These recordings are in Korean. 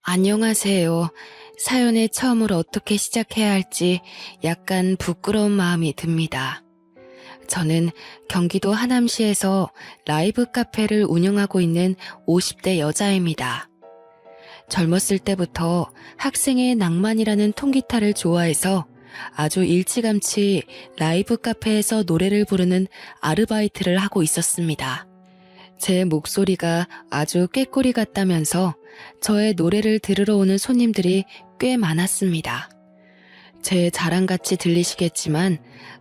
안녕하세요. 사연의 처음으로 어떻게 시작해야 할지 약간 부끄러운 마음이 듭니다. 저는 경기도 하남시에서 라이브 카페를 운영하고 있는 50대 여자입니다. 젊었을 때부터 학생의 낭만이라는 통기타를 좋아해서 아주 일찌감치 라이브 카페에서 노래를 부르는 아르바이트를 하고 있었습니다. 제 목소리가 아주 꾀꼬리 같다면서 저의 노래를 들으러 오는 손님들이 꽤 많았습니다. 제 자랑같이 들리시겠지만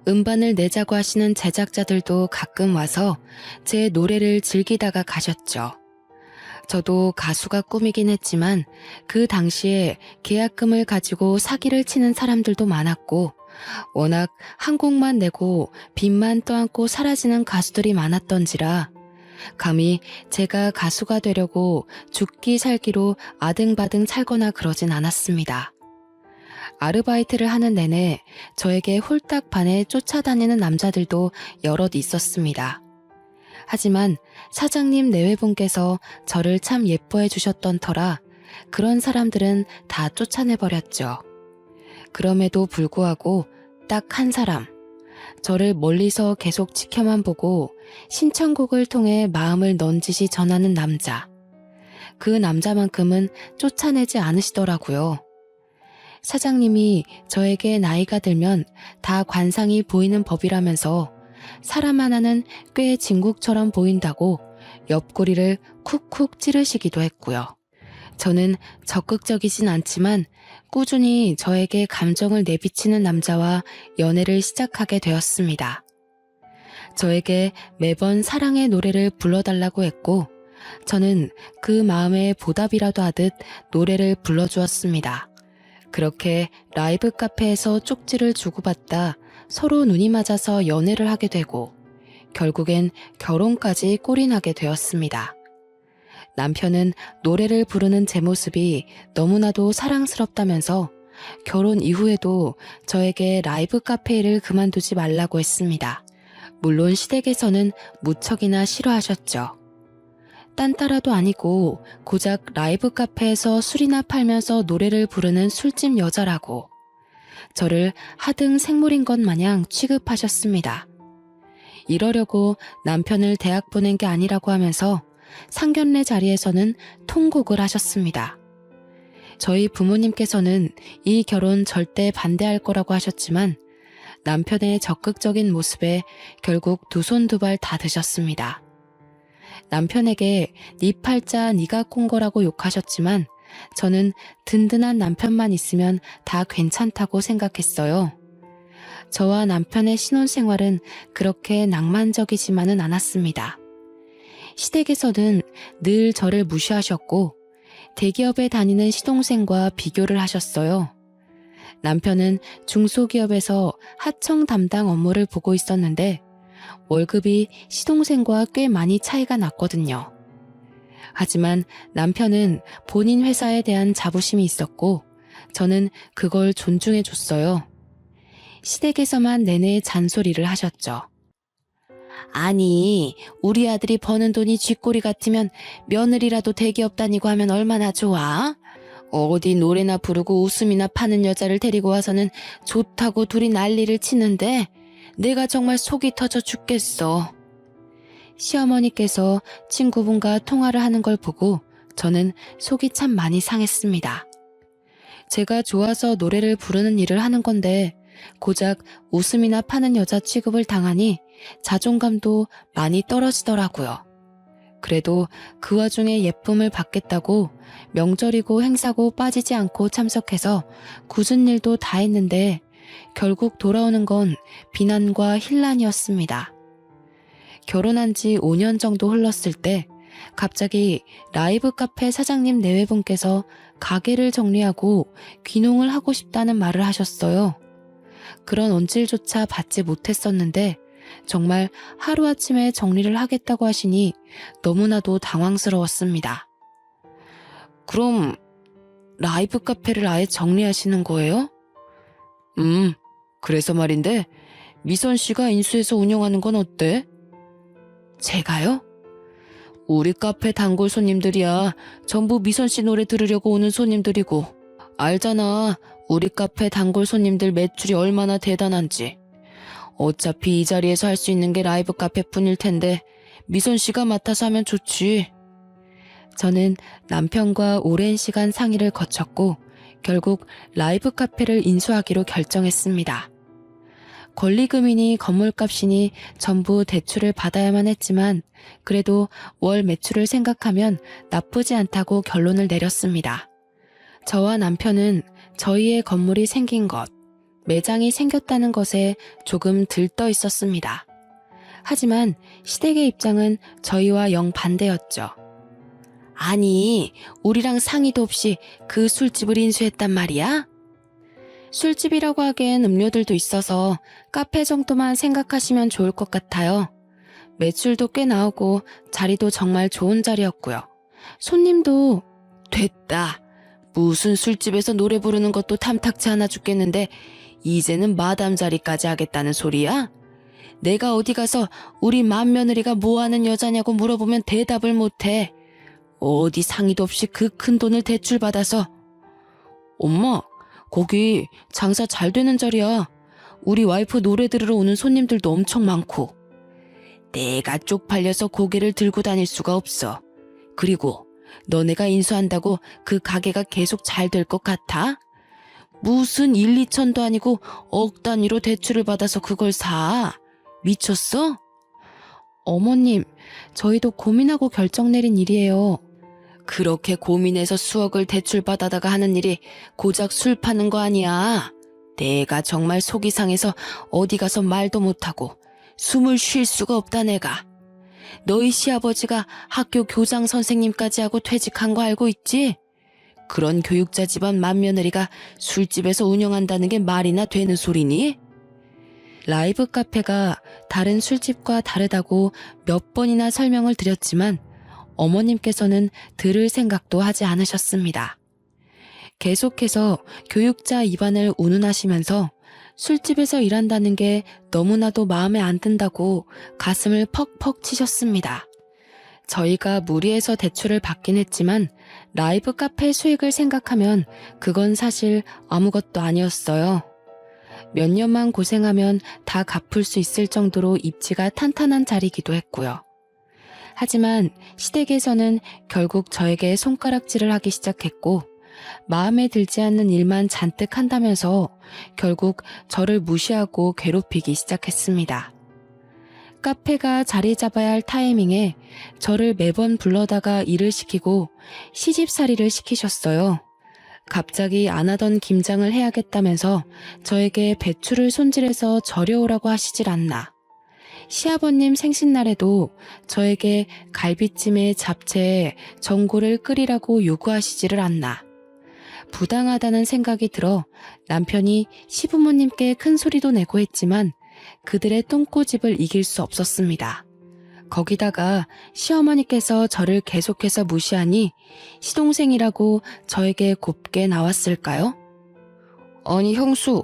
음반을 내자고 하시는 제작자들도 가끔 와서 제 노래를 즐기다가 가셨죠. 저도 가수가 꿈이긴 했지만 그 당시에 계약금을 가지고 사기를 치는 사람들도 많았고 워낙 한 곡만 내고 빚만 떠안고 사라지는 가수들이 많았던지라 감히 제가 가수가 되려고 죽기 살기로 아등바등 살거나 그러진 않았습니다. 아르바이트를 하는 내내 저에게 홀딱 반해 쫓아다니는 남자들도 여럿 있었습니다. 하지만 사장님 내외분께서 저를 참 예뻐해 주셨던 터라 그런 사람들은 다 쫓아내버렸죠. 그럼에도 불구하고 딱 한 사람, 저를 멀리서 계속 지켜만 보고 신청곡을 통해 마음을 넌지시 전하는 남자. 그 남자만큼은 쫓아내지 않으시더라고요. 사장님이 저에게 나이가 들면 다 관상이 보이는 법이라면서 사람 하나는 꽤 진국처럼 보인다고 옆구리를 쿡쿡 찌르시기도 했고요. 저는 적극적이진 않지만 꾸준히 저에게 감정을 내비치는 남자와 연애를 시작하게 되었습니다. 저에게 매번 사랑의 노래를 불러달라고 했고 저는 그 마음에 보답이라도 하듯 노래를 불러주었습니다. 그렇게 라이브 카페에서 쪽지를 주고받다 서로 눈이 맞아서 연애를 하게 되고 결국엔 결혼까지 꼴이 나게 되었습니다. 남편은 노래를 부르는 제 모습이 너무나도 사랑스럽다면서 결혼 이후에도 저에게 라이브 카페 일을 그만두지 말라고 했습니다. 물론 시댁에서는 무척이나 싫어하셨죠. 딴따라도 아니고 고작 라이브 카페에서 술이나 팔면서 노래를 부르는 술집 여자라고 저를 하등 생물인 것 마냥 취급하셨습니다. 이러려고 남편을 대학 보낸 게 아니라고 하면서 상견례 자리에서는 통곡을 하셨습니다. 저희 부모님께서는 이 결혼 절대 반대할 거라고 하셨지만 남편의 적극적인 모습에 결국 두 손 두 발 다 드셨습니다. 남편에게 네 팔자 네가 꼰 거라고 욕하셨지만 저는 든든한 남편만 있으면 다 괜찮다고 생각했어요. 저와 남편의 신혼생활은 그렇게 낭만적이지만은 않았습니다. 시댁에서는 늘 저를 무시하셨고 대기업에 다니는 시동생과 비교를 하셨어요. 남편은 중소기업에서 하청 담당 업무를 보고 있었는데 월급이 시동생과 꽤 많이 차이가 났거든요. 하지만 남편은 본인 회사에 대한 자부심이 있었고 저는 그걸 존중해 줬어요. 시댁에서만 내내 잔소리를 하셨죠. 아니, 우리 아들이 버는 돈이 쥐꼬리 같으면 며느리라도 대기업 다니고 하면 얼마나 좋아? 어디 노래나 부르고 웃음이나 파는 여자를 데리고 와서는 좋다고 둘이 난리를 치는데 내가 정말 속이 터져 죽겠어. 시어머니께서 친구분과 통화를 하는 걸 보고 저는 속이 참 많이 상했습니다. 제가 좋아서 노래를 부르는 일을 하는 건데 고작 웃음이나 파는 여자 취급을 당하니 자존감도 많이 떨어지더라고요. 그래도 그 와중에 예쁨을 받겠다고 명절이고 행사고 빠지지 않고 참석해서 굳은 일도 다 했는데 결국 돌아오는 건 비난과 혼란이었습니다. 결혼한 지 5년 정도 흘렀을 때 갑자기 라이브 카페 사장님 내외분께서 가게를 정리하고 귀농을 하고 싶다는 말을 하셨어요. 그런 언질조차 받지 못했었는데 정말 하루아침에 정리를 하겠다고 하시니 너무나도 당황스러웠습니다. 그럼 라이브 카페를 아예 정리하시는 거예요? 그래서 말인데 미선 씨가 인수해서 운영하는 건 어때? 제가요? 우리 카페 단골 손님들이야. 전부 미선 씨 노래 들으려고 오는 손님들이고. 알잖아. 우리 카페 단골 손님들 매출이 얼마나 대단한지. 어차피 이 자리에서 할 수 있는 게 라이브 카페뿐일 텐데 미선 씨가 맡아서 하면 좋지. 저는 남편과 오랜 시간 상의를 거쳤고 결국 라이브 카페를 인수하기로 결정했습니다. 권리금이니 건물값이니 전부 대출을 받아야만 했지만 그래도 월 매출을 생각하면 나쁘지 않다고 결론을 내렸습니다. 저와 남편은 저희의 건물이 생긴 것, 매장이 생겼다는 것에 조금 들떠 있었습니다. 하지만 시댁의 입장은 저희와 영 반대였죠. 아니, 우리랑 상의도 없이 그 술집을 인수했단 말이야? 술집이라고 하기엔 음료들도 있어서 카페 정도만 생각하시면 좋을 것 같아요. 매출도 꽤 나오고 자리도 정말 좋은 자리였고요. 손님도 됐다. 무슨 술집에서 노래 부르는 것도 탐탁치 않아 죽겠는데 이제는 마담 자리까지 하겠다는 소리야? 내가 어디 가서 우리 맏며느리가 뭐하는 여자냐고 물어보면 대답을 못해. 어디 상의도 없이 그 큰 돈을 대출받아서. 엄마, 거기 장사 잘 되는 자리야. 우리 와이프 노래 들으러 오는 손님들도 엄청 많고. 내가 쪽팔려서 고개를 들고 다닐 수가 없어. 그리고 너네가 인수한다고 그 가게가 계속 잘 될 것 같아? 무슨 1, 2천도 아니고 억 단위로 대출을 받아서 그걸 사. 미쳤어? 어머님, 저희도 고민하고 결정 내린 일이에요. 그렇게 고민해서 수억을 대출받아다가 하는 일이 고작 술 파는 거 아니야. 내가 정말 속이 상해서 어디 가서 말도 못하고 숨을 쉴 수가 없다 내가. 너희 시아버지가 학교 교장 선생님까지 하고 퇴직한 거 알고 있지? 그런 교육자 집안 맏며느리가 술집에서 운영한다는 게 말이나 되는 소리니? 라이브 카페가 다른 술집과 다르다고 몇 번이나 설명을 드렸지만 어머님께서는 들을 생각도 하지 않으셨습니다. 계속해서 교육자 입안을 운운하시면서 술집에서 일한다는 게 너무나도 마음에 안 든다고 가슴을 퍽퍽 치셨습니다. 저희가 무리해서 대출을 받긴 했지만 라이브 카페 수익을 생각하면 그건 사실 아무것도 아니었어요. 몇 년만 고생하면 다 갚을 수 있을 정도로 입지가 탄탄한 자리이기도 했고요. 하지만 시댁에서는 결국 저에게 손가락질을 하기 시작했고 마음에 들지 않는 일만 잔뜩 한다면서 결국 저를 무시하고 괴롭히기 시작했습니다. 카페가 자리 잡아야 할 타이밍에 저를 매번 불러다가 일을 시키고 시집살이를 시키셨어요. 갑자기 안 하던 김장을 해야겠다면서 저에게 배추를 손질해서 절여오라고 하시질 않나. 시아버님 생신날에도 저에게 갈비찜에 잡채에 전골을 끓이라고 요구하시지를 않나. 부당하다는 생각이 들어 남편이 시부모님께 큰 소리도 내고 했지만 그들의 똥꼬집을 이길 수 없었습니다. 거기다가 시어머니께서 저를 계속해서 무시하니 시동생이라고 저에게 곱게 나왔을까요? 아니 형수,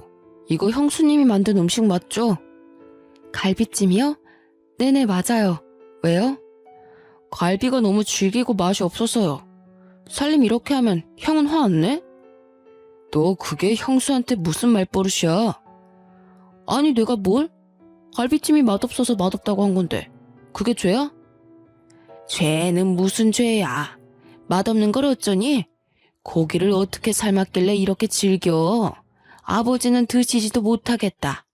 이거 형수님이 만든 음식 맞죠? 갈비찜이요? 네네 맞아요. 왜요? 갈비가 너무 질기고 맛이 없어서요. 살림 이렇게 하면 형은 화 안 내? 너 그게 형수한테 무슨 말버릇이야? 아니 내가 뭘? 갈비찜이 맛없어서 맛없다고 한 건데 그게 죄야? 죄는 무슨 죄야. 맛없는 걸 어쩌니? 고기를 어떻게 삶았길래 이렇게 질겨. 아버지는 드시지도 못하겠다.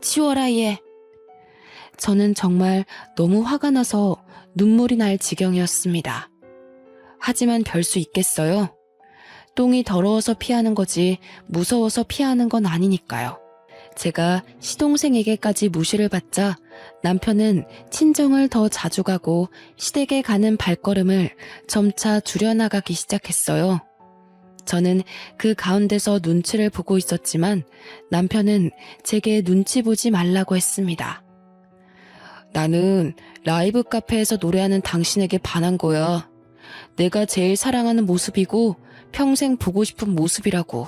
치워라 얘. 저는 정말 너무 화가 나서 눈물이 날 지경이었습니다. 하지만 별 수 있겠어요? 똥이 더러워서 피하는 거지 무서워서 피하는 건 아니니까요. 제가 시동생에게까지 무시를 받자 남편은 친정을 더 자주 가고 시댁에 가는 발걸음을 점차 줄여나가기 시작했어요. 저는 그 가운데서 눈치를 보고 있었지만 남편은 제게 눈치 보지 말라고 했습니다. 나는 라이브 카페에서 노래하는 당신에게 반한 거야. 내가 제일 사랑하는 모습이고 평생 보고 싶은 모습이라고.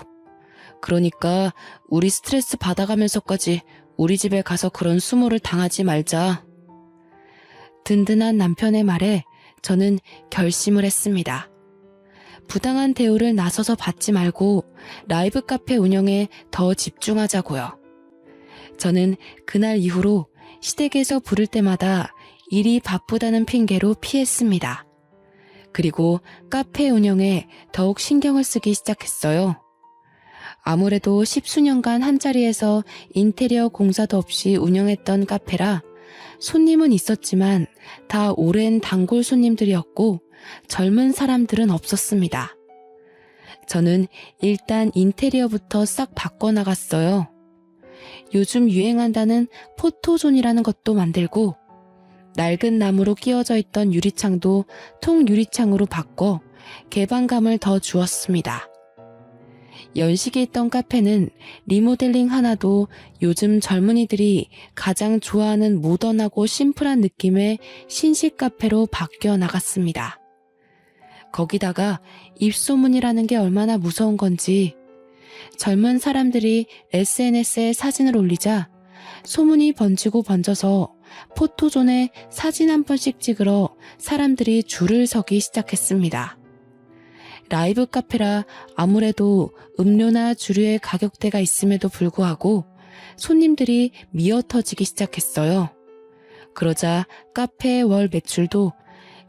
그러니까 우리 스트레스 받아가면서까지 우리 집에 가서 그런 수모를 당하지 말자. 든든한 남편의 말에 저는 결심을 했습니다. 부당한 대우를 나서서 받지 말고 라이브 카페 운영에 더 집중하자고요. 저는 그날 이후로 시댁에서 부를 때마다 일이 바쁘다는 핑계로 피했습니다. 그리고 카페 운영에 더욱 신경을 쓰기 시작했어요. 아무래도 10수년간 한자리에서 인테리어 공사도 없이 운영했던 카페라 손님은 있었지만 다 오랜 단골 손님들이었고 젊은 사람들은 없었습니다. 저는 일단 인테리어부터 싹 바꿔나갔어요. 요즘 유행한다는 포토존이라는 것도 만들고 낡은 나무로 끼워져 있던 유리창도 통유리창으로 바꿔 개방감을 더 주었습니다. 연식이 있던 카페는 리모델링 하나도 요즘 젊은이들이 가장 좋아하는 모던하고 심플한 느낌의 신식 카페로 바뀌어 나갔습니다. 거기다가 입소문이라는 게 얼마나 무서운 건지 젊은 사람들이 SNS에 사진을 올리자 소문이 번지고 번져서 포토존에 사진 한 번씩 찍으러 사람들이 줄을 서기 시작했습니다. 라이브 카페라 아무래도 음료나 주류의 가격대가 있음에도 불구하고 손님들이 미어 터지기 시작했어요. 그러자 카페의 월 매출도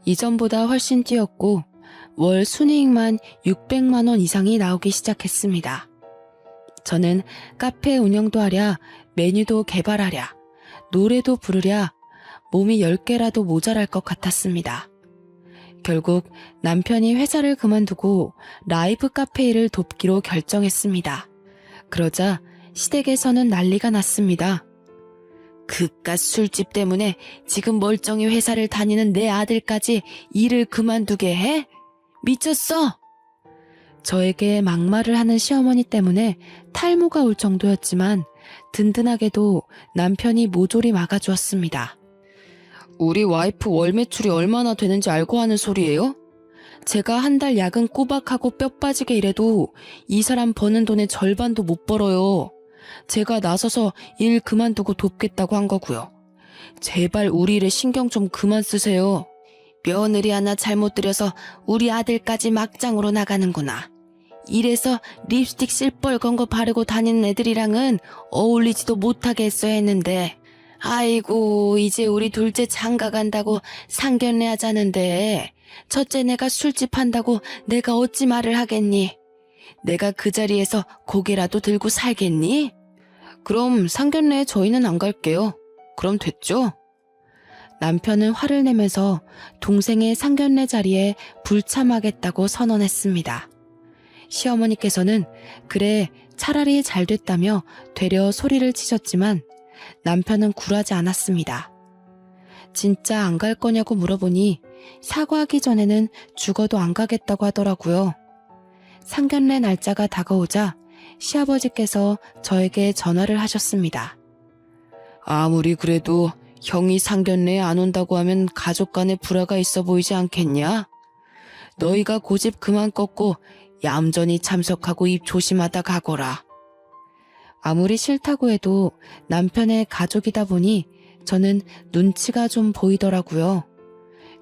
이전보다 훨씬 뛰었고 월 순이익만 600만 원 이상이 나오기 시작했습니다. 저는 카페 운영도 하랴, 메뉴도 개발하랴, 노래도 부르랴 몸이 10개라도 모자랄 것 같았습니다. 결국 남편이 회사를 그만두고 라이브 카페 일을 돕기로 결정했습니다. 그러자 시댁에서는 난리가 났습니다. 그깟 술집 때문에 지금 멀쩡히 회사를 다니는 내 아들까지 일을 그만두게 해? 미쳤어! 저에게 막말을 하는 시어머니 때문에 탈모가 올 정도였지만 든든하게도 남편이 모조리 막아주었습니다. 우리 와이프 월 매출이 얼마나 되는지 알고 하는 소리예요? 제가 한 달 야근 꼬박하고 뼈 빠지게 일해도 이 사람 버는 돈의 절반도 못 벌어요. 제가 나서서 일 그만두고 돕겠다고 한 거고요. 제발 우리 일에 신경 좀 그만 쓰세요. 며느리 하나 잘못 들여서 우리 아들까지 막장으로 나가는구나. 이래서 립스틱 실뻘건 거 바르고 다니는 애들이랑은 어울리지도 못하게 했어야 했는데 아이고 이제 우리 둘째 장가 간다고 상견례 하자는데 첫째 내가 술집 한다고 내가 어찌 말을 하겠니? 내가 그 자리에서 고개라도 들고 살겠니? 그럼 상견례에 저희는 안 갈게요. 그럼 됐죠? 남편은 화를 내면서 동생의 상견례 자리에 불참하겠다고 선언했습니다. 시어머니께서는 그래 차라리 잘 됐다며 되려 소리를 치셨지만 남편은 굴하지 않았습니다. 진짜 안 갈 거냐고 물어보니 사과하기 전에는 죽어도 안 가겠다고 하더라고요. 상견례 날짜가 다가오자 시아버지께서 저에게 전화를 하셨습니다. 아무리 그래도 형이 상견례에 안 온다고 하면 가족 간에 불화가 있어 보이지 않겠냐? 너희가 고집 그만 꺾고 얌전히 참석하고 입 조심하다 가거라. 아무리 싫다고 해도 남편의 가족이다 보니 저는 눈치가 좀 보이더라고요.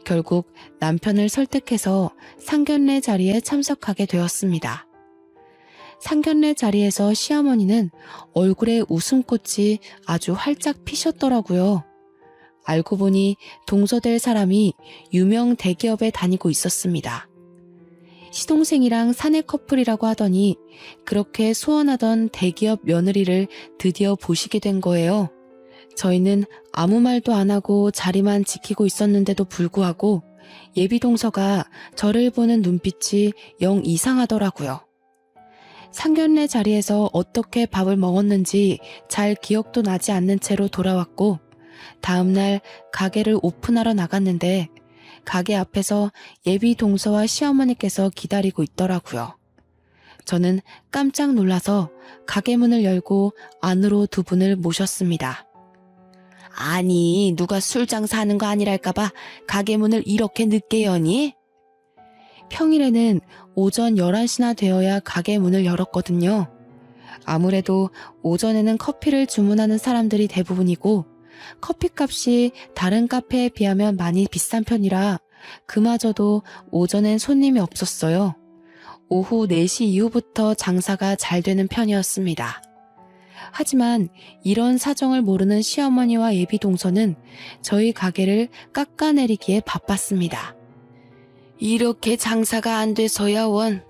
결국 남편을 설득해서 상견례 자리에 참석하게 되었습니다. 상견례 자리에서 시어머니는 얼굴에 웃음꽃이 아주 활짝 피셨더라고요. 알고 보니 동서될 사람이 유명 대기업에 다니고 있었습니다. 시동생이랑 사내 커플이라고 하더니 그렇게 소원하던 대기업 며느리를 드디어 보시게 된 거예요. 저희는 아무 말도 안 하고 자리만 지키고 있었는데도 불구하고 예비 동서가 저를 보는 눈빛이 영 이상하더라고요. 상견례 자리에서 어떻게 밥을 먹었는지 잘 기억도 나지 않는 채로 돌아왔고 다음날 가게를 오픈하러 나갔는데 가게 앞에서 예비 동서와 시어머니께서 기다리고 있더라고요. 저는 깜짝 놀라서 가게 문을 열고 안으로 두 분을 모셨습니다. 아니, 누가 술 장사하는 거 아니랄까봐 가게 문을 이렇게 늦게 여니? 평일에는 오전 11시나 되어야 가게 문을 열었거든요. 아무래도 오전에는 커피를 주문하는 사람들이 대부분이고 커피값이 다른 카페에 비하면 많이 비싼 편이라 그마저도 오전엔 손님이 없었어요. 오후 4시 이후부터 장사가 잘 되는 편이었습니다. 하지만 이런 사정을 모르는 시어머니와 예비 동서는 저희 가게를 깎아내리기에 바빴습니다. 이렇게 장사가 안 돼서야 원.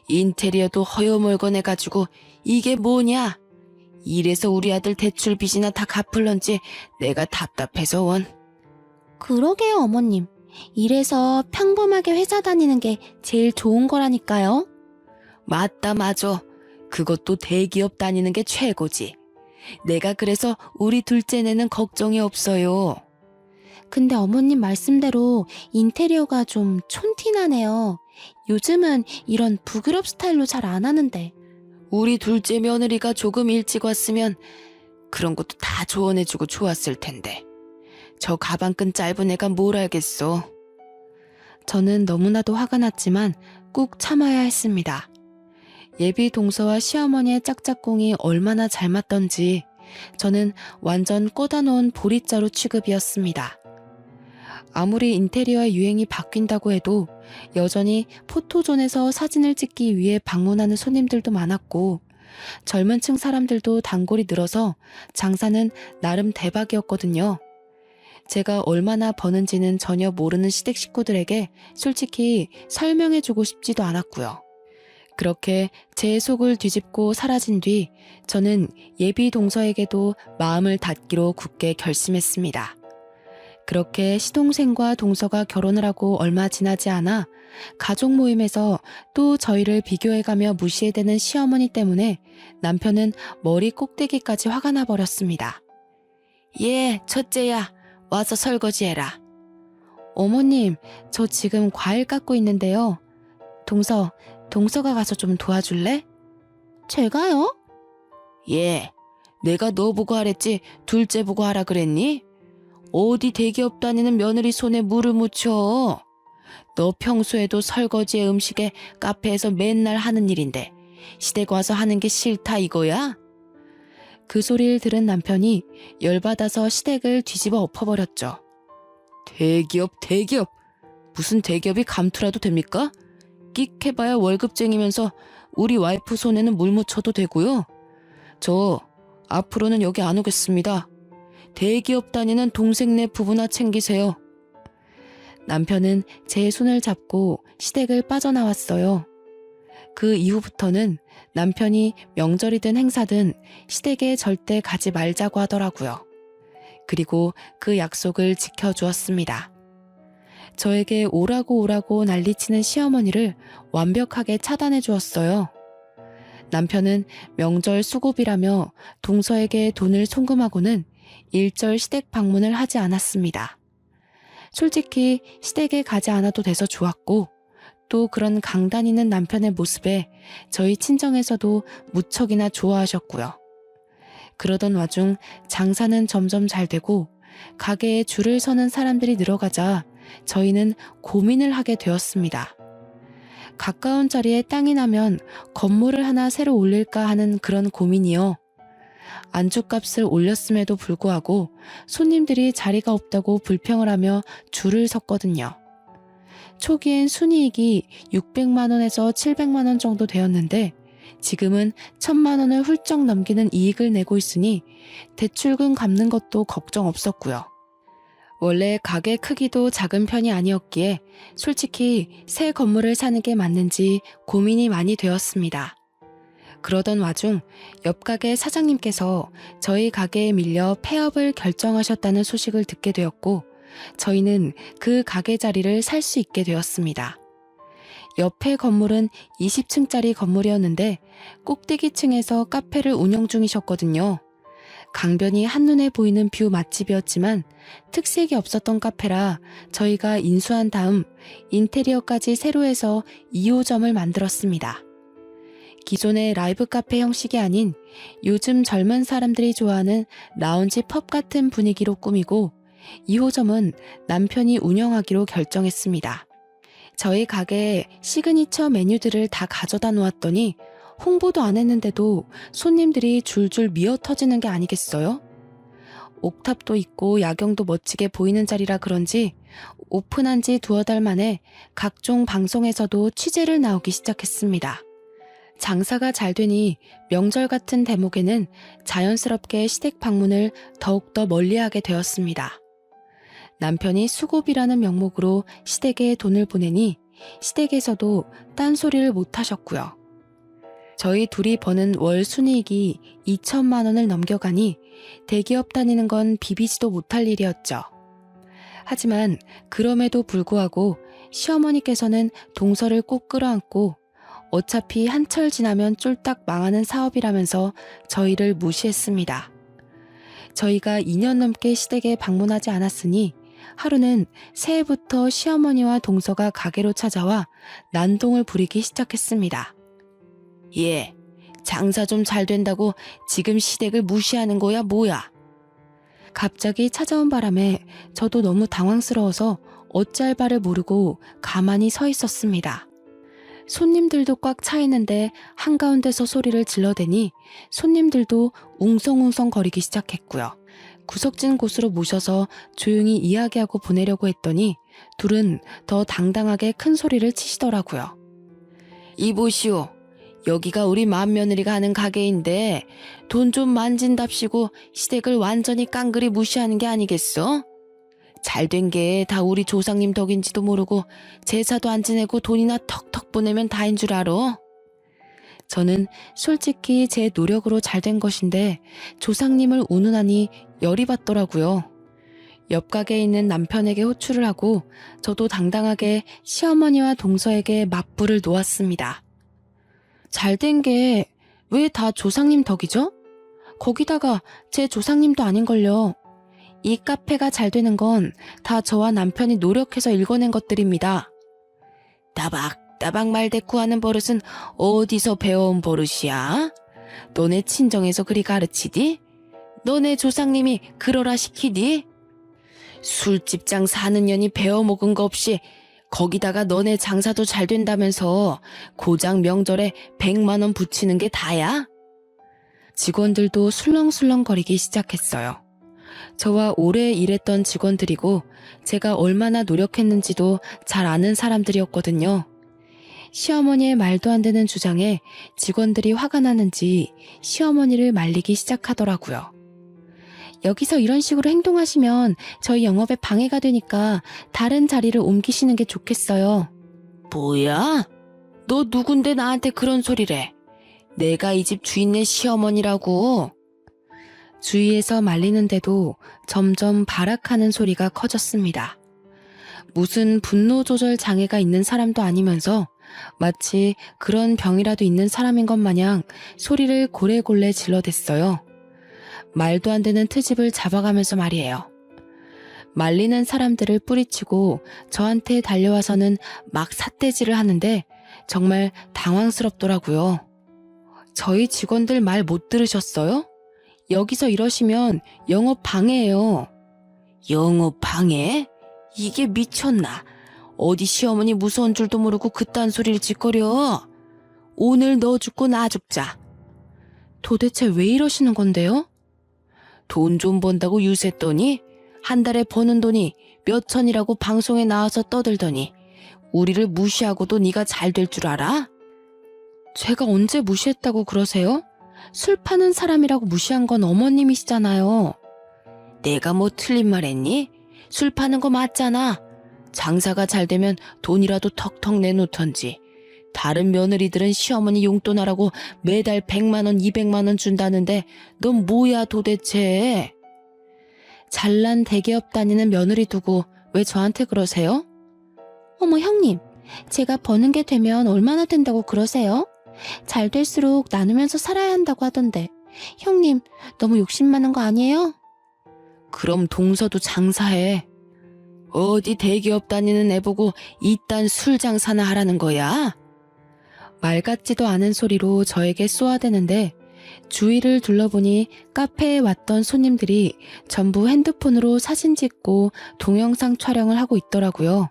인테리어도 허여멀건해가지고 이게 뭐냐? 이래서 우리 아들 대출 빚이나 다 갚을런지 내가 답답해서 원. 그러게요, 어머님. 이래서 평범하게 회사 다니는 게 제일 좋은 거라니까요. 맞다, 맞아. 그것도 대기업 다니는 게 최고지. 내가 그래서 우리 둘째네는 걱정이 없어요. 근데 어머님 말씀대로 인테리어가 좀 촌티나네요. 요즘은 이런 북유럽 스타일로 잘 안 하는데. 우리 둘째 며느리가 조금 일찍 왔으면 그런 것도 다 조언해주고 좋았을 텐데. 저 가방끈 짧은 애가 뭘 알겠어. 저는 너무나도 화가 났지만 꾹 참아야 했습니다. 예비 동서와 시어머니의 짝짝꿍이 얼마나 잘 맞던지 저는 완전 꽂아놓은 보리자루 취급이었습니다. 아무리 인테리어의 유행이 바뀐다고 해도 여전히 포토존에서 사진을 찍기 위해 방문하는 손님들도 많았고 젊은 층 사람들도 단골이 늘어서 장사는 나름 대박이었거든요. 제가 얼마나 버는지는 전혀 모르는 시댁 식구들에게 솔직히 설명해주고 싶지도 않았고요. 그렇게 제 속을 뒤집고 사라진 뒤 저는 예비 동서에게도 마음을 닫기로 굳게 결심했습니다. 그렇게 시동생과 동서가 결혼을 하고 얼마 지나지 않아 가족 모임에서 또 저희를 비교해가며 무시해대는 시어머니 때문에 남편은 머리 꼭대기까지 화가 나버렸습니다. 예, 첫째야, 와서 설거지해라. 어머님, 저 지금 과일 깎고 있는데요. 동서가 가서 좀 도와줄래? 제가요? 예, 내가 너 보고 하랬지 둘째 보고 하라 그랬니? 어디 대기업 다니는 며느리 손에 물을 묻혀. 너 평소에도 설거지에 음식에 카페에서 맨날 하는 일인데 시댁 와서 하는 게 싫다 이거야? 그 소리를 들은 남편이 열받아서 시댁을 뒤집어 엎어버렸죠. 대기업. 무슨 대기업이 감투라도 됩니까? 끽 해봐야 월급쟁이면서 우리 와이프 손에는 물 묻혀도 되고요. 저 앞으로는 여기 안 오겠습니다. 대기업 다니는 동생네 부부나 챙기세요. 남편은 제 손을 잡고 시댁을 빠져나왔어요. 그 이후부터는 남편이 명절이든 행사든 시댁에 절대 가지 말자고 하더라고요. 그리고 그 약속을 지켜주었습니다. 저에게 오라고 난리치는 시어머니를 완벽하게 차단해 주었어요. 남편은 명절 수고비라며 동서에게 돈을 송금하고는 일절 시댁 방문을 하지 않았습니다. 솔직히 시댁에 가지 않아도 돼서 좋았고 또 그런 강단 있는 남편의 모습에 저희 친정에서도 무척이나 좋아하셨고요. 그러던 와중 장사는 점점 잘 되고 가게에 줄을 서는 사람들이 늘어가자 저희는 고민을 하게 되었습니다. 가까운 자리에 땅이 나면 건물을 하나 새로 올릴까 하는 그런 고민이요. 안주값을 올렸음에도 불구하고 손님들이 자리가 없다고 불평을 하며 줄을 섰거든요. 초기엔 순이익이 600만 원에서 700만 원 정도 되었는데 지금은 1000만 원을 훌쩍 넘기는 이익을 내고 있으니 대출금 갚는 것도 걱정 없었고요. 원래 가게 크기도 작은 편이 아니었기에 솔직히 새 건물을 사는 게 맞는지 고민이 많이 되었습니다. 그러던 와중 옆 가게 사장님께서 저희 가게에 밀려 폐업을 결정하셨다는 소식을 듣게 되었고 저희는 그 가게 자리를 살 수 있게 되었습니다. 옆에 건물은 20층짜리 건물이었는데 꼭대기층에서 카페를 운영 중이셨거든요. 강변이 한눈에 보이는 뷰 맛집이었지만 특색이 없었던 카페라 저희가 인수한 다음 인테리어까지 새로 해서 2호점을 만들었습니다. 기존의 라이브 카페 형식이 아닌 요즘 젊은 사람들이 좋아하는 라운지 펍 같은 분위기로 꾸미고 2호점은 남편이 운영하기로 결정했습니다. 저희 가게에 시그니처 메뉴들을 다 가져다 놓았더니 홍보도 안 했는데도 손님들이 줄줄 미어 터지는 게 아니겠어요? 옥탑도 있고 야경도 멋지게 보이는 자리라 그런지 오픈한 지 2-3달 만에 각종 방송에서도 취재를 나오기 시작했습니다. 장사가 잘 되니 명절 같은 대목에는 자연스럽게 시댁 방문을 더욱더 멀리하게 되었습니다. 남편이 수고비라는 명목으로 시댁에 돈을 보내니 시댁에서도 딴소리를 못 하셨고요. 저희 둘이 버는 월 순이익이 2천만 원을 넘겨가니 대기업 다니는 건 비비지도 못할 일이었죠. 하지만 그럼에도 불구하고 시어머니께서는 동서를 꼭 끌어안고 어차피 한철 지나면 쫄딱 망하는 사업이라면서 저희를 무시했습니다. 저희가 2년 넘게 시댁에 방문하지 않았으니 하루는 새해부터 시어머니와 동서가 가게로 찾아와 난동을 부리기 시작했습니다. 예, 장사 좀 잘 된다고 지금 시댁을 무시하는 거야 뭐야? 갑자기 찾아온 바람에 저도 너무 당황스러워서 어찌할 바를 모르고 가만히 서 있었습니다. 손님들도 꽉 차 있는데 한가운데서 소리를 질러대니 손님들도 웅성웅성 거리기 시작했고요. 구석진 곳으로 모셔서 조용히 이야기하고 보내려고 했더니 둘은 더 당당하게 큰 소리를 치시더라고요. 이보시오. 여기가 우리 맏며느리가 하는 가게인데 돈 좀 만진답시고 시댁을 완전히 깡그리 무시하는 게 아니겠어? 잘된 게 다 우리 조상님 덕인지도 모르고 제사도 안 지내고 돈이나 턱턱 보내면 다인 줄 알아? 저는 솔직히 제 노력으로 잘된 것인데 조상님을 운운하니 열이 받더라고요. 옆 가게에 있는 남편에게 호출을 하고 저도 당당하게 시어머니와 동서에게 맞불을 놓았습니다. 잘된 게 왜 다 조상님 덕이죠? 거기다가 제 조상님도 아닌걸요. 이 카페가 잘 되는 건 다 저와 남편이 노력해서 일궈낸 것들입니다. 따박따박 말대꾸하는 버릇은 어디서 배워온 버릇이야? 너네 친정에서 그리 가르치디? 너네 조상님이 그러라 시키디? 술집장 사는 년이 배워먹은 거 없이 거기다가 너네 장사도 잘 된다면서 고장 명절에 100만 원 붙이는 게 다야? 직원들도 술렁술렁거리기 시작했어요. 저와 오래 일했던 직원들이고 제가 얼마나 노력했는지도 잘 아는 사람들이었거든요. 시어머니의 말도 안 되는 주장에 직원들이 화가 나는지 시어머니를 말리기 시작하더라고요. 여기서 이런 식으로 행동하시면 저희 영업에 방해가 되니까 다른 자리를 옮기시는 게 좋겠어요. 뭐야? 너 누군데 나한테 그런 소리래? 내가 이 집 주인네 시어머니라고. 주위에서 말리는데도 점점 발악하는 소리가 커졌습니다. 무슨 분노 조절 장애가 있는 사람도 아니면서 마치 그런 병이라도 있는 사람인 것 마냥 소리를 고래골래 질러댔어요. 말도 안 되는 트집을 잡아가면서 말이에요. 말리는 사람들을 뿌리치고 저한테 달려와서는 막 삿대질을 하는데 정말 당황스럽더라고요. 저희 직원들 말 못 들으셨어요? 여기서 이러시면 영업 방해예요. 영업 방해? 이게 미쳤나? 어디 시어머니 무서운 줄도 모르고 그딴 소리를 짓거려. 오늘 너 죽고 나 죽자. 도대체 왜 이러시는 건데요? 돈 좀 번다고 유세했더니 한 달에 버는 돈이 몇 천이라고 방송에 나와서 떠들더니 우리를 무시하고도 네가 잘 될 줄 알아? 제가 언제 무시했다고 그러세요? 술 파는 사람이라고 무시한 건 어머님이시잖아요. 내가 뭐 틀린 말 했니? 술 파는 거 맞잖아. 장사가 잘 되면 돈이라도 턱턱 내놓던지. 다른 며느리들은 시어머니 용돈하라고 매달 100만 원, 200만 원 준다는데 넌 뭐야 도대체? 잘난 대기업 다니는 며느리 두고 왜 저한테 그러세요? 어머 형님, 제가 버는 게 되면 얼마나 된다고 그러세요? 잘 될수록 나누면서 살아야 한다고 하던데 형님 너무 욕심 많은 거 아니에요? 그럼 동서도 장사해. 어디 대기업 다니는 애 보고 이딴 술 장사나 하라는 거야? 말 같지도 않은 소리로 저에게 쏘아대는데 주위를 둘러보니 카페에 왔던 손님들이 전부 핸드폰으로 사진 찍고 동영상 촬영을 하고 있더라고요.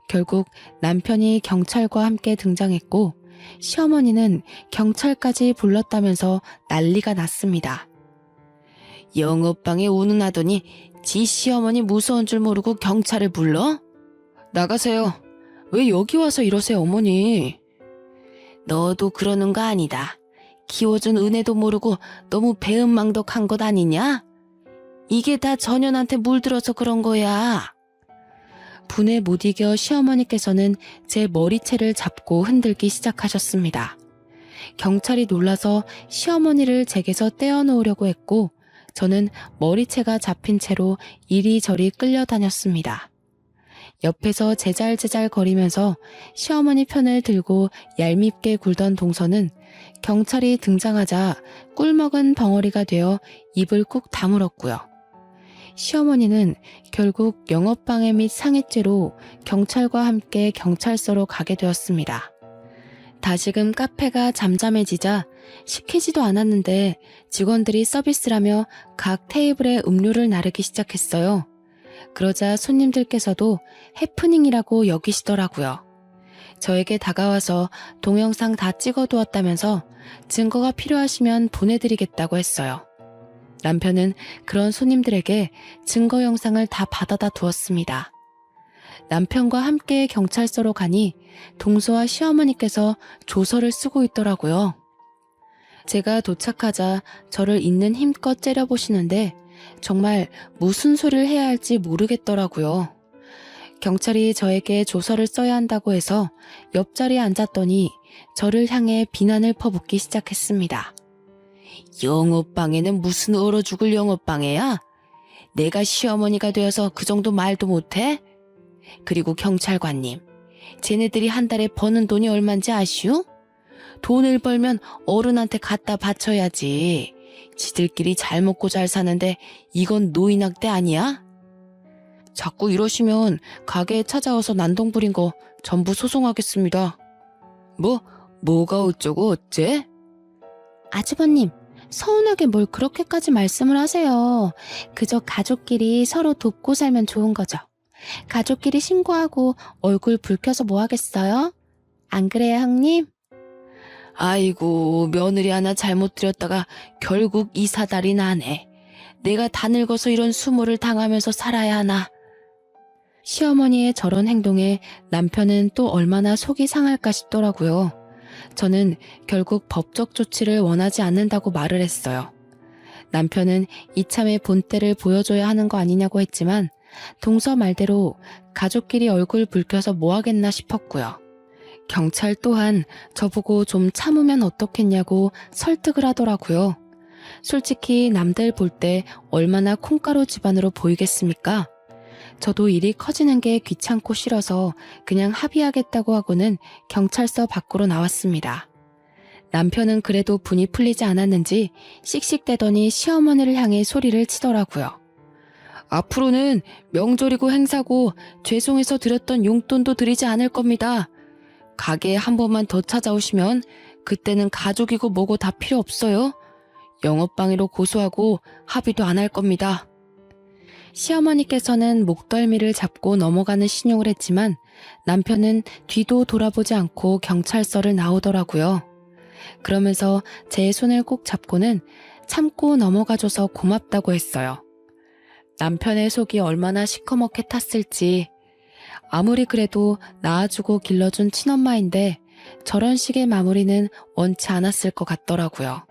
결국 남편이 경찰과 함께 등장했고 시어머니는 경찰까지 불렀다면서 난리가 났습니다. 영업방에 운운하더니 지 시어머니 무서운 줄 모르고 경찰을 불러? 나가세요. 왜 여기 와서 이러세요, 어머니? 너도 그러는 거 아니다. 키워준 은혜도 모르고 너무 배은망덕한 것 아니냐? 이게 다 전현한테 물들어서 그런 거야. 분에 못 이겨 시어머니께서는 제 머리채를 잡고 흔들기 시작하셨습니다. 경찰이 놀라서 시어머니를 제게서 떼어놓으려고 했고 저는 머리채가 잡힌 채로 이리저리 끌려다녔습니다. 옆에서 제잘제잘 거리면서 시어머니 편을 들고 얄밉게 굴던 동서는 경찰이 등장하자 꿀먹은 벙어리가 되어 입을 꾹 다물었고요. 시어머니는 결국 영업방해 및 상해죄로 경찰과 함께 경찰서로 가게 되었습니다. 다시금 카페가 잠잠해지자 시키지도 않았는데 직원들이 서비스라며 각 테이블에 음료를 나르기 시작했어요. 그러자 손님들께서도 해프닝이라고 여기시더라고요. 저에게 다가와서 동영상 다 찍어두었다면서 증거가 필요하시면 보내드리겠다고 했어요. 남편은 그런 손님들에게 증거 영상을 다 받아다 두었습니다. 남편과 함께 경찰서로 가니 동서와 시어머니께서 조서를 쓰고 있더라고요. 제가 도착하자 저를 있는 힘껏 째려보시는데 정말 무슨 소리를 해야 할지 모르겠더라고요. 경찰이 저에게 조서를 써야 한다고 해서 옆자리에 앉았더니 저를 향해 비난을 퍼붓기 시작했습니다. 영업방해는 무슨 얼어 죽을 영업방해야? 내가 시어머니가 되어서 그 정도 말도 못해? 그리고 경찰관님, 쟤네들이 한 달에 버는 돈이 얼만지 아시오? 돈을 벌면 어른한테 갖다 바쳐야지. 지들끼리 잘 먹고 잘 사는데 이건 노인학대 아니야? 자꾸 이러시면 가게에 찾아와서 난동 부린 거 전부 소송하겠습니다. 뭐가 어쩌고 어째? 아주버님, 서운하게 뭘 그렇게까지 말씀을 하세요. 그저 가족끼리 서로 돕고 살면 좋은 거죠. 가족끼리 신고하고 얼굴 붉혀서 뭐 하겠어요? 안 그래요, 형님? 아이고, 며느리 하나 잘못 들였다가 결국 이 사달이 나네. 내가 다 늙어서 이런 수모를 당하면서 살아야 하나. 시어머니의 저런 행동에 남편은 또 얼마나 속이 상할까 싶더라고요. 저는 결국 법적 조치를 원하지 않는다고 말을 했어요. 남편은 이참에 본때를 보여줘야 하는 거 아니냐고 했지만 동서 말대로 가족끼리 얼굴 붉혀서 뭐 하겠나 싶었고요. 경찰 또한 저보고 좀 참으면 어떻겠냐고 설득을 하더라고요. 솔직히 남들 볼 때 얼마나 콩가루 집안으로 보이겠습니까? 저도 일이 커지는 게 귀찮고 싫어서 그냥 합의하겠다고 하고는 경찰서 밖으로 나왔습니다. 남편은 그래도 분이 풀리지 않았는지 씩씩대더니 시어머니를 향해 소리를 치더라고요. 앞으로는 명절이고 행사고 죄송해서 드렸던 용돈도 드리지 않을 겁니다. 가게에 한 번만 더 찾아오시면 그때는 가족이고 뭐고 다 필요 없어요. 영업방해로 고소하고 합의도 안 할 겁니다. 시어머니께서는 목덜미를 잡고 넘어가는 신용을 했지만 남편은 뒤도 돌아보지 않고 경찰서를 나오더라고요. 그러면서 제 손을 꼭 잡고는 참고 넘어가줘서 고맙다고 했어요. 남편의 속이 얼마나 시커멓게 탔을지. 아무리 그래도 낳아주고 길러준 친엄마인데 저런 식의 마무리는 원치 않았을 것 같더라고요.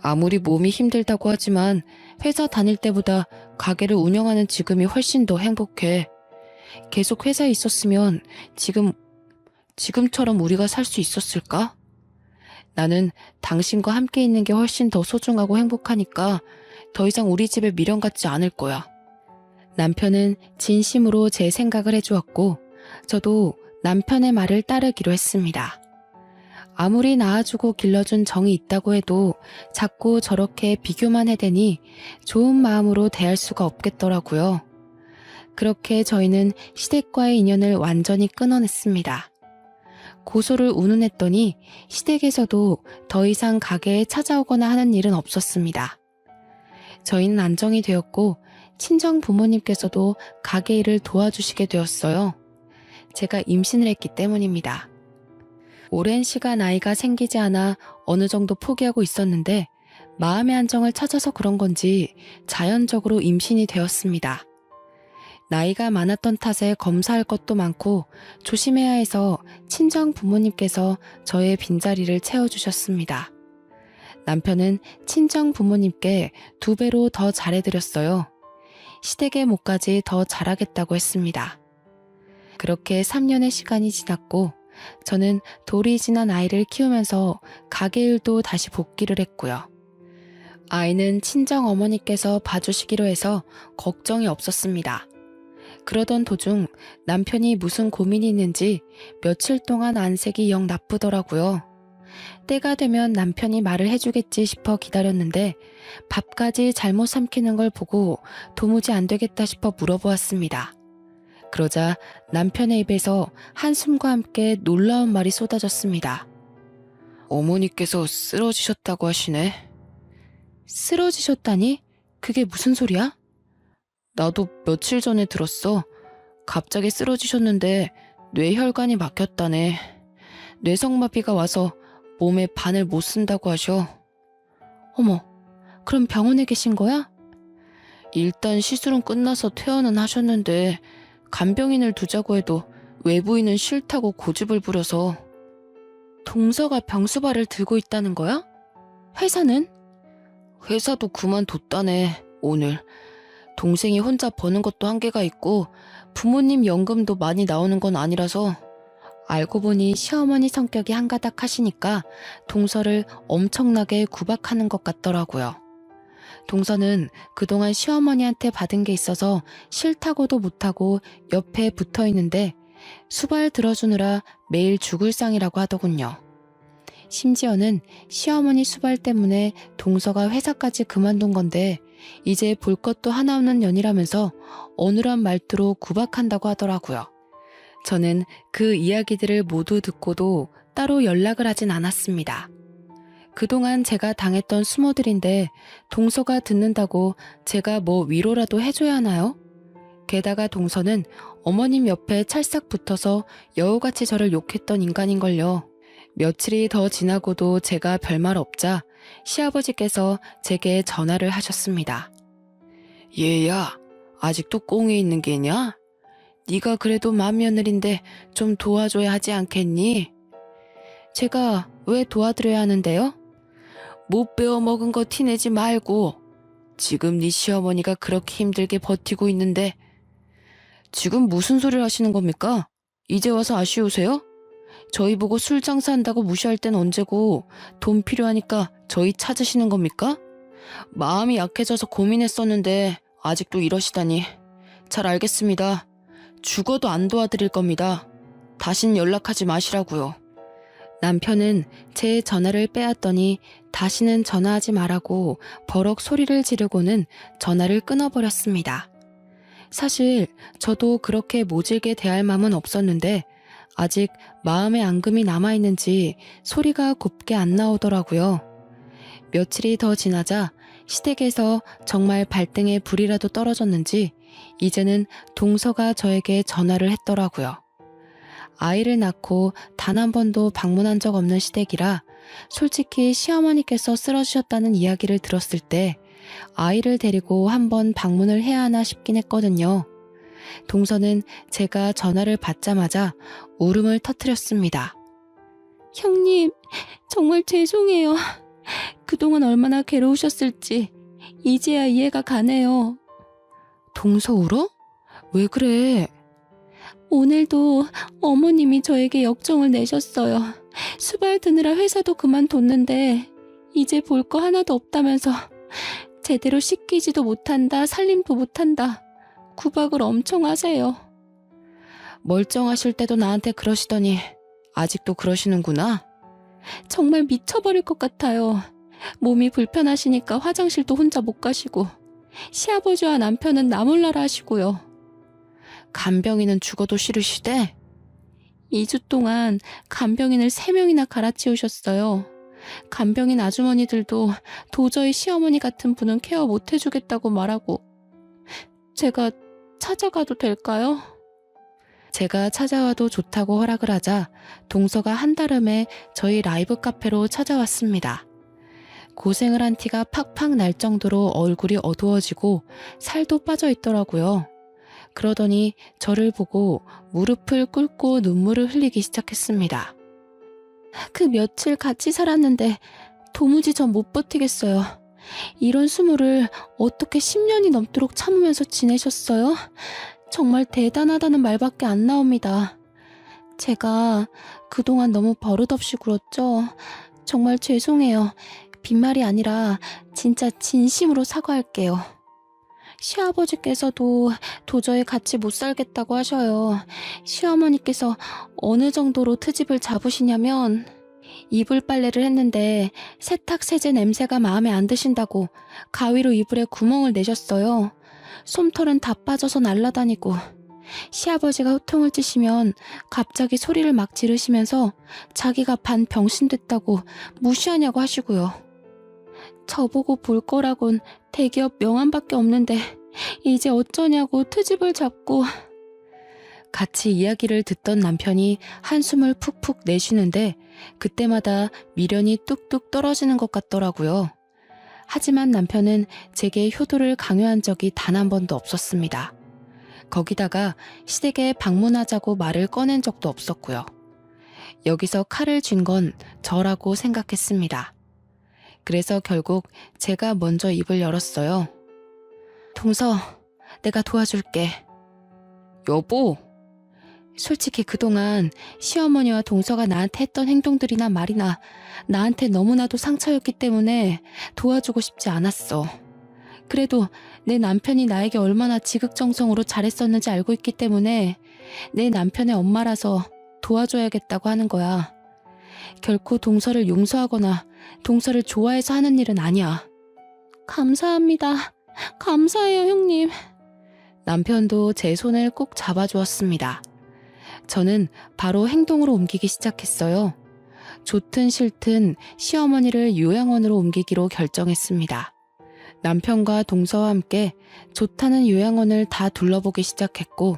아무리 몸이 힘들다고 하지만 회사 다닐 때보다 가게를 운영하는 지금이 훨씬 더 행복해. 계속 회사에 있었으면 지금처럼 우리가 살 수 있었을까? 나는 당신과 함께 있는 게 훨씬 더 소중하고 행복하니까 더 이상 우리 집에 미련 갖지 않을 거야. 남편은 진심으로 제 생각을 해주었고 저도 남편의 말을 따르기로 했습니다. 아무리 낳아주고 길러준 정이 있다고 해도 자꾸 저렇게 비교만 해대니 좋은 마음으로 대할 수가 없겠더라고요. 그렇게 저희는 시댁과의 인연을 완전히 끊어냈습니다. 고소를 운운했더니 시댁에서도 더 이상 가게에 찾아오거나 하는 일은 없었습니다. 저희는 안정이 되었고 친정 부모님께서도 가게 일을 도와주시게 되었어요. 제가 임신을 했기 때문입니다. 오랜 시간 아이가 생기지 않아 어느 정도 포기하고 있었는데 마음의 안정을 찾아서 그런 건지 자연적으로 임신이 되었습니다. 나이가 많았던 탓에 검사할 것도 많고 조심해야 해서 친정 부모님께서 저의 빈자리를 채워주셨습니다. 남편은 친정 부모님께 2배로 더 잘해드렸어요. 시댁의 몫까지 더 잘하겠다고 했습니다. 그렇게 3년의 시간이 지났고 저는 돌이 지난 아이를 키우면서 가게 일도 다시 복귀를 했고요. 아이는 친정 어머니께서 봐주시기로 해서 걱정이 없었습니다. 그러던 도중 남편이 무슨 고민이 있는지 며칠 동안 안색이 영 나쁘더라고요. 때가 되면 남편이 말을 해주겠지 싶어 기다렸는데 밥까지 잘못 삼키는 걸 보고 도무지 안 되겠다 싶어 물어보았습니다. 그러자 남편의 입에서 한숨과 함께 놀라운 말이 쏟아졌습니다. 어머니께서 쓰러지셨다고 하시네. 쓰러지셨다니? 그게 무슨 소리야? 나도 며칠 전에 들었어. 갑자기 쓰러지셨는데 뇌혈관이 막혔다네. 뇌성마비가 와서 몸에 반을 못 쓴다고 하셔. 어머, 그럼 병원에 계신 거야? 일단 시술은 끝나서 퇴원은 하셨는데 간병인을 두자고 해도 외부인은 싫다고 고집을 부려서. 동서가 병수발을 들고 있다는 거야? 회사는? 회사도 그만뒀다네, 오늘. 동생이 혼자 버는 것도 한계가 있고 부모님 연금도 많이 나오는 건 아니라서. 알고 보니 시어머니 성격이 한가닥 하시니까 동서를 엄청나게 구박하는 것 같더라고요. 동서는 그동안 시어머니한테 받은 게 있어서 싫다고도 못하고 옆에 붙어 있는데 수발 들어주느라 매일 죽을 상이라고 하더군요. 심지어는 시어머니 수발 때문에 동서가 회사까지 그만둔 건데 이제 볼 것도 하나 없는 년이라면서 어눌한 말투로 구박한다고 하더라고요. 저는 그 이야기들을 모두 듣고도 따로 연락을 하진 않았습니다. 그동안 제가 당했던 수모들인데 동서가 듣는다고 제가 뭐 위로라도 해줘야 하나요? 게다가 동서는 어머님 옆에 찰싹 붙어서 여우같이 저를 욕했던 인간인걸요. 며칠이 더 지나고도 제가 별말 없자 시아버지께서 제게 전화를 하셨습니다. 얘야, 아직도 꽁에 있는 게냐? 네가 그래도 맏며느린데 좀 도와줘야 하지 않겠니? 제가 왜 도와드려야 하는데요? 못 배워먹은 거 티내지 말고. 지금 네 시어머니가 그렇게 힘들게 버티고 있는데. 지금 무슨 소리를 하시는 겁니까? 이제 와서 아쉬우세요? 저희 보고 술 장사한다고 무시할 땐 언제고 돈 필요하니까 저희 찾으시는 겁니까? 마음이 약해져서 고민했었는데 아직도 이러시다니. 잘 알겠습니다. 죽어도 안 도와드릴 겁니다. 다신 연락하지 마시라고요. 남편은 제 전화를 빼앗더니 다시는 전화하지 말라고 버럭 소리를 지르고는 전화를 끊어버렸습니다. 사실 저도 그렇게 모질게 대할 마음은 없었는데 아직 마음의 앙금이 남아있는지 소리가 곱게 안 나오더라고요. 며칠이 더 지나자 시댁에서 정말 발등에 불이라도 떨어졌는지 이제는 동서가 저에게 전화를 했더라고요. 아이를 낳고 단 한 번도 방문한 적 없는 시댁이라 솔직히 시어머니께서 쓰러지셨다는 이야기를 들었을 때 아이를 데리고 한번 방문을 해야 하나 싶긴 했거든요. 동서는 제가 전화를 받자마자 울음을 터뜨렸습니다. 형님, 정말 죄송해요. 그동안 얼마나 괴로우셨을지 이제야 이해가 가네요. 동서 울어? 왜 그래? 오늘도 어머님이 저에게 역정을 내셨어요. 수발 드느라 회사도 그만뒀는데 이제 볼 거 하나도 없다면서 제대로 씻기지도 못한다, 살림도 못한다. 구박을 엄청 하세요. 멀쩡하실 때도 나한테 그러시더니 아직도 그러시는구나. 정말 미쳐버릴 것 같아요. 몸이 불편하시니까 화장실도 혼자 못 가시고 시아버지와 남편은 나 몰라라 하시고요. 간병인은 죽어도 싫으시대? 2주 동안 간병인을 3명이나 갈아치우셨어요. 간병인 아주머니들도 도저히 시어머니 같은 분은 케어 못 해주겠다고 말하고. 제가 찾아가도 될까요? 제가 찾아와도 좋다고 허락을 하자 동서가 한달음에 저희 라이브 카페로 찾아왔습니다. 고생을 한 티가 팍팍 날 정도로 얼굴이 어두워지고 살도 빠져 있더라고요. 그러더니 저를 보고 무릎을 꿇고 눈물을 흘리기 시작했습니다. 그 며칠 같이 살았는데 도무지 전 못 버티겠어요. 이런 수모를 어떻게 10년이 넘도록 참으면서 지내셨어요? 정말 대단하다는 말밖에 안 나옵니다. 제가 그동안 너무 버릇없이 굴었죠. 정말 죄송해요. 빈말이 아니라 진짜 진심으로 사과할게요. 시아버지께서도 도저히 같이 못 살겠다고 하셔요. 시어머니께서 어느 정도로 트집을 잡으시냐면 이불 빨래를 했는데 세탁 세제 냄새가 마음에 안 드신다고 가위로 이불에 구멍을 내셨어요. 솜털은 다 빠져서 날아다니고 시아버지가 호통을 치시면 갑자기 소리를 막 지르시면서 자기가 반 병신 됐다고 무시하냐고 하시고요. 저보고 볼 거라곤 대기업 명함밖에 없는데 이제 어쩌냐고 트집을 잡고. 같이 이야기를 듣던 남편이 한숨을 푹푹 내쉬는데 그때마다 미련이 뚝뚝 떨어지는 것 같더라고요. 하지만 남편은 제게 효도를 강요한 적이 단 한 번도 없었습니다. 거기다가 시댁에 방문하자고 말을 꺼낸 적도 없었고요. 여기서 칼을 쥔 건 저라고 생각했습니다. 그래서 결국 제가 먼저 입을 열었어요. 동서, 내가 도와줄게. 여보! 솔직히 그동안 시어머니와 동서가 나한테 했던 행동들이나 말이나 나한테 너무나도 상처였기 때문에 도와주고 싶지 않았어. 그래도 내 남편이 나에게 얼마나 지극정성으로 잘했었는지 알고 있기 때문에 내 남편의 엄마라서 도와줘야겠다고 하는 거야. 결코 동서를 용서하거나 동서를 좋아해서 하는 일은 아니야. 감사합니다. 감사해요, 형님. 남편도 제 손을 꼭 잡아주었습니다. 저는 바로 행동으로 옮기기 시작했어요. 좋든 싫든 시어머니를 요양원으로 옮기기로 결정했습니다. 남편과 동서와 함께 좋다는 요양원을 다 둘러보기 시작했고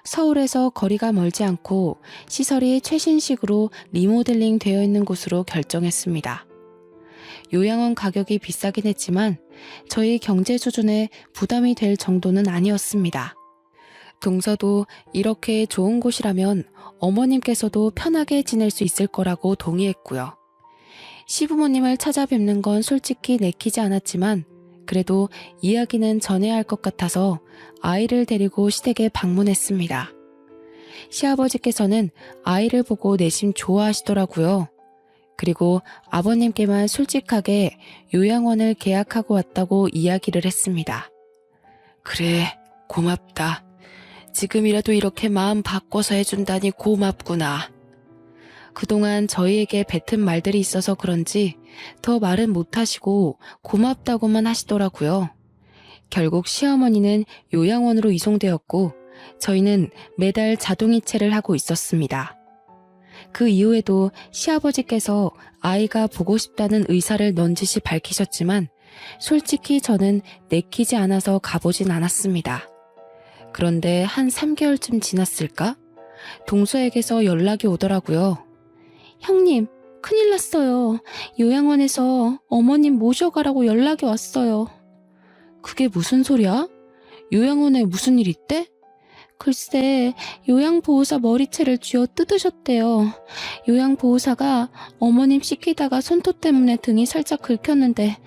서울에서 거리가 멀지 않고 시설이 최신식으로 리모델링 되어 있는 곳으로 결정했습니다. 요양원 가격이 비싸긴 했지만 저희 경제 수준에 부담이 될 정도는 아니었습니다. 동서도 이렇게 좋은 곳이라면 어머님께서도 편하게 지낼 수 있을 거라고 동의했고요. 시부모님을 찾아뵙는 건 솔직히 내키지 않았지만 그래도 이야기는 전해야 할 것 같아서 아이를 데리고 시댁에 방문했습니다. 시아버지께서는 아이를 보고 내심 좋아하시더라고요. 그리고 아버님께만 솔직하게 요양원을 계약하고 왔다고 이야기를 했습니다. 그래, 고맙다. 지금이라도 이렇게 마음 바꿔서 해준다니 고맙구나. 그동안 저희에게 뱉은 말들이 있어서 그런지 더 말은 못하시고 고맙다고만 하시더라고요. 결국 시어머니는 요양원으로 이송되었고 저희는 매달 자동이체를 하고 있었습니다. 그 이후에도 시아버지께서 아이가 보고 싶다는 의사를 넌지시 밝히셨지만 솔직히 저는 내키지 않아서 가보진 않았습니다. 그런데 한 3개월쯤 지났을까? 동서에게서 연락이 오더라고요. 형님, 큰일 났어요. 요양원에서 어머님 모셔가라고 연락이 왔어요. 그게 무슨 소리야? 요양원에 무슨 일 있대? 글쎄, 요양보호사 머리채를 쥐어 뜯으셨대요. 요양보호사가 어머님 씻기다가 손톱 때문에 등이 살짝 긁혔는데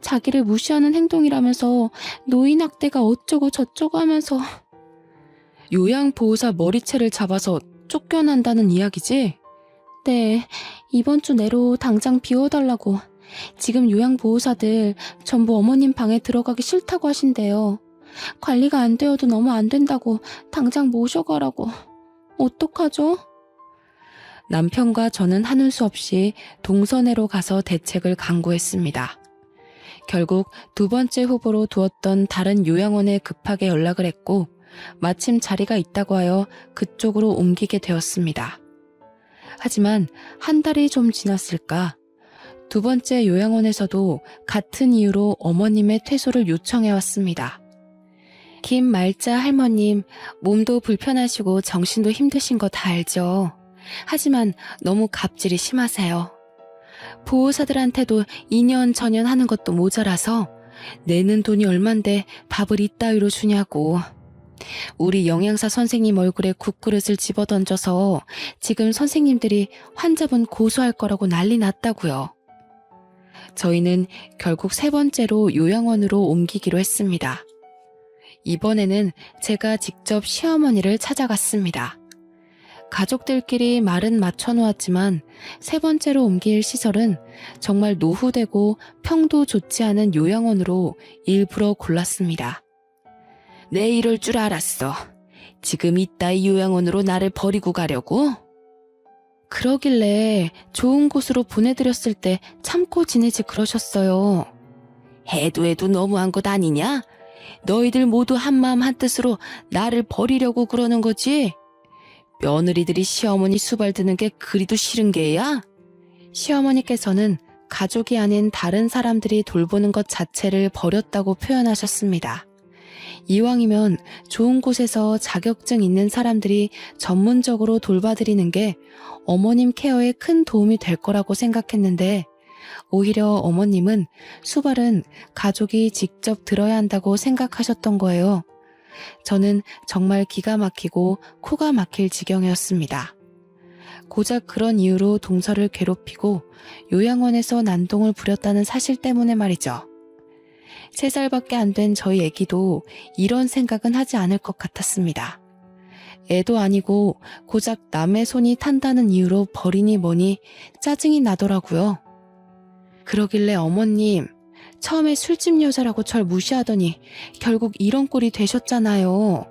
자기를 무시하는 행동이라면서 노인학대가 어쩌고 저쩌고 하면서. 요양보호사 머리채를 잡아서 쫓겨난다는 이야기지? 네, 이번 주 내로 당장 비워달라고. 지금 요양보호사들 전부 어머님 방에 들어가기 싫다고 하신대요. 관리가 안 되어도 너무 안 된다고 당장 모셔가라고. 어떡하죠? 남편과 저는 하는 수 없이 동선회로 가서 대책을 강구했습니다. 결국 두 번째 후보로 두었던 다른 요양원에 급하게 연락을 했고 마침 자리가 있다고 하여 그쪽으로 옮기게 되었습니다. 하지만 한 달이 좀 지났을까? 두 번째 요양원에서도 같은 이유로 어머님의 퇴소를 요청해왔습니다. 김말자 할머님, 몸도 불편하시고 정신도 힘드신 거 다 알죠. 하지만 너무 갑질이 심하세요. 보호사들한테도 2년 전년 하는 것도 모자라서 내는 돈이 얼만데 밥을 이따위로 주냐고. 우리 영양사 선생님 얼굴에 국그릇을 집어던져서 지금 선생님들이 환자분 고소할 거라고 난리 났다고요. 저희는 결국 3번째로 요양원으로 옮기기로 했습니다. 이번에는 제가 직접 시어머니를 찾아갔습니다. 가족들끼리 말은 맞춰놓았지만 3번째로 옮길 시설은 정말 노후되고 평도 좋지 않은 요양원으로 일부러 골랐습니다. 내 이럴 줄 알았어. 지금 이따위 요양원으로 나를 버리고 가려고? 그러길래 좋은 곳으로 보내드렸을 때 참고 지내지 그러셨어요. 해도 너무한 것 아니냐? 너희들 모두 한마음 한뜻으로 나를 버리려고 그러는 거지? 며느리들이 시어머니 수발 드는 게 그리도 싫은 게야? 시어머니께서는 가족이 아닌 다른 사람들이 돌보는 것 자체를 버렸다고 표현하셨습니다. 이왕이면 좋은 곳에서 자격증 있는 사람들이 전문적으로 돌봐드리는 게 어머님 케어에 큰 도움이 될 거라고 생각했는데 오히려 어머님은 수발은 가족이 직접 들어야 한다고 생각하셨던 거예요. 저는 정말 기가 막히고 코가 막힐 지경이었습니다. 고작 그런 이유로 동서를 괴롭히고 요양원에서 난동을 부렸다는 사실 때문에 말이죠. 3살밖에 안 된 저희 애기도 이런 생각은 하지 않을 것 같았습니다. 애도 아니고 고작 남의 손이 탄다는 이유로 버리니 뭐니 짜증이 나더라고요. 그러길래 어머님, 처음에 술집 여자라고 절 무시하더니 결국 이런 꼴이 되셨잖아요.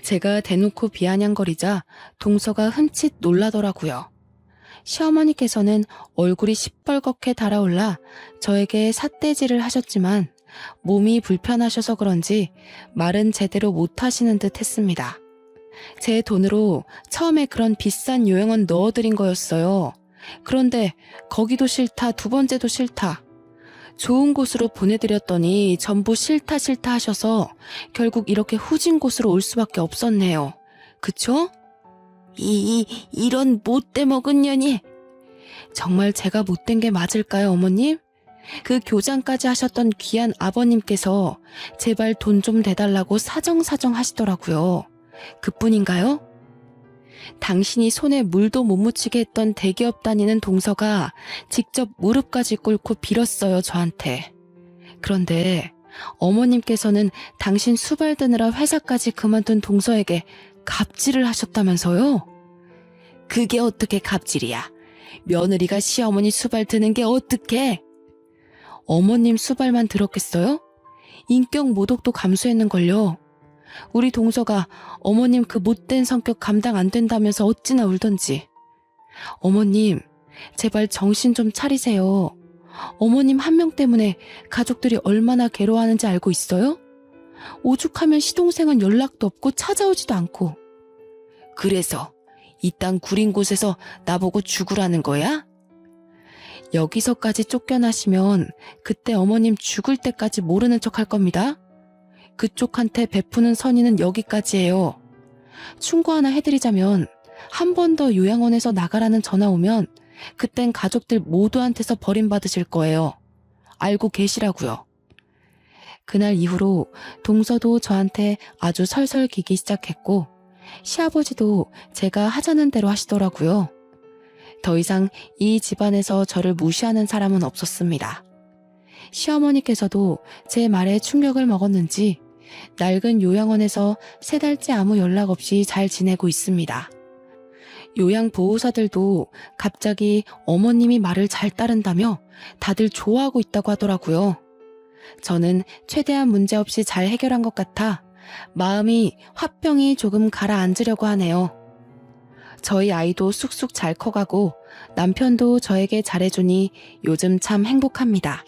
제가 대놓고 비아냥거리자 동서가 흠칫 놀라더라고요. 시어머니께서는 얼굴이 시뻘겋게 달아올라 저에게 삿대질을 하셨지만 몸이 불편하셔서 그런지 말은 제대로 못하시는 듯 했습니다. 제 돈으로 처음에 그런 비싼 요양원 넣어드린 거였어요. 그런데 거기도 싫다, 2번째도 싫다. 좋은 곳으로 보내드렸더니 전부 싫다 하셔서 결국 이렇게 후진 곳으로 올 수밖에 없었네요. 그쵸? 이런 못돼 먹은 년이. 정말 제가 못된 게 맞을까요, 어머님? 그 교장까지 하셨던 귀한 아버님께서 제발 돈 좀 대달라고 사정사정 하시더라고요. 그뿐인가요? 당신이 손에 물도 못 묻히게 했던 대기업 다니는 동서가 직접 무릎까지 꿇고 빌었어요, 저한테. 그런데 어머님께서는 당신 수발 드느라 회사까지 그만둔 동서에게 갑질을 하셨다면서요? 그게 어떻게 갑질이야? 며느리가 시어머니 수발 드는 게 어떡해? 어머님 수발만 들었겠어요? 인격 모독도 감수했는걸요. 우리 동서가 어머님 그 못된 성격 감당 안 된다면서 어찌나 울던지. 어머님, 제발 정신 좀 차리세요. 어머님 한 명 때문에 가족들이 얼마나 괴로워하는지 알고 있어요? 오죽하면 시동생은 연락도 없고 찾아오지도 않고. 그래서 이 땅 구린 곳에서 나보고 죽으라는 거야? 여기서까지 쫓겨나시면 그때 어머님 죽을 때까지 모르는 척 할 겁니다. 그쪽한테 베푸는 선의는 여기까지예요. 충고 하나 해드리자면 한 번 더 요양원에서 나가라는 전화 오면 그땐 가족들 모두한테서 버림받으실 거예요. 알고 계시라고요. 그날 이후로 동서도 저한테 아주 설설 기기 시작했고 시아버지도 제가 하자는 대로 하시더라고요. 더 이상 이 집안에서 저를 무시하는 사람은 없었습니다. 시어머니께서도 제 말에 충격을 먹었는지 낡은 요양원에서 3달째 아무 연락 없이 잘 지내고 있습니다. 요양보호사들도 갑자기 어머님이 말을 잘 따른다며 다들 좋아하고 있다고 하더라고요. 저는 최대한 문제없이 잘 해결한 것 같아 마음이 화병이 조금 가라앉으려고 하네요. 저희 아이도 쑥쑥 잘 커가고 남편도 저에게 잘해주니 요즘 참 행복합니다.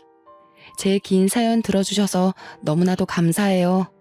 제 긴 사연 들어주셔서 너무나도 감사해요.